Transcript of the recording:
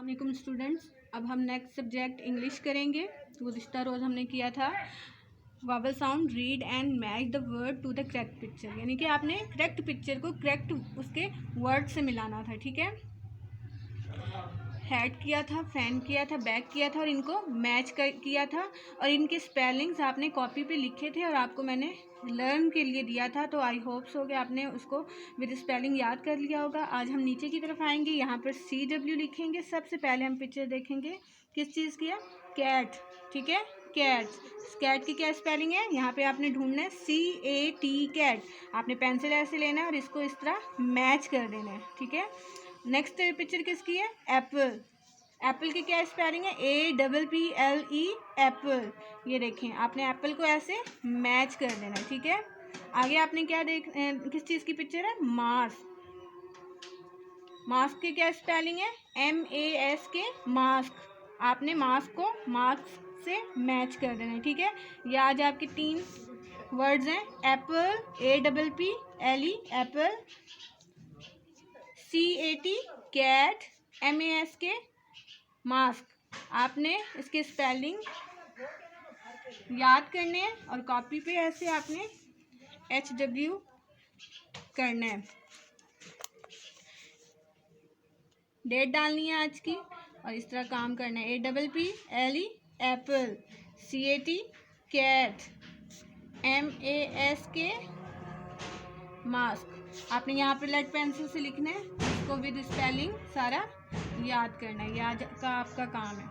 वालेकुम स्टूडेंट्स। अब हम नेक्स्ट सब्जेक्ट इंग्लिश करेंगे। गुज़िश्ता रोज़ हमने किया था vowel sound, read and match the word to the correct picture, यानी कि आपने करेक्ट पिक्चर को करेक्ट उसके वर्ड से मिलाना था। ठीक है, हेड किया था, फैन किया था, बैक किया था और इनको मैच किया था और इनके स्पेलिंग्स आपने कॉपी पे लिखे थे और आपको मैंने लर्न के लिए दिया था। तो आई होप सो कि आपने उसको विद स्पेलिंग याद कर लिया होगा। आज हम नीचे की तरफ आएंगे, यहाँ पर CW लिखेंगे। सबसे पहले हम पिक्चर देखेंगे किस चीज़ की है, कैट। ठीक है, कैट। कैट की क्या स्पेलिंग है, यहाँ पे आपने ढूंढना है CAT, कैट। आपने पेंसिल ऐसे लेना है और इसको इस तरह मैच कर देना है। ठीक है, नेक्स्ट पिक्चर किसकी है, एप्पल। एप्पल की क्या स्पेलिंग है, APPLE, एप्पल। ये देखें, आपने एप्पल को ऐसे मैच कर देना है। ठीक है, आगे आपने क्या किस चीज़ की पिक्चर है, मास्क। मास्क की क्या स्पेलिंग है, MASK, मास्क। आपने मास्क को मास्क से मैच कर देना है। ठीक है, ये आज आपके 3 वर्ड्स हैं, apple, APPLE, apple, CAT, cat, MASK, mask. आपने इसके स्पेलिंग याद करने हैं और कॉपी पे ऐसे आपने HW करना है। डेट डालनी है आज की और इस तरह काम करना है। APPLE, apple, CAT, cat, MASK, mask. आपने यहाँ पे लेड पेंसिल से लिखना है, इसको विद स्पेलिंग सारा याद करना है। ये आज का आपका काम है।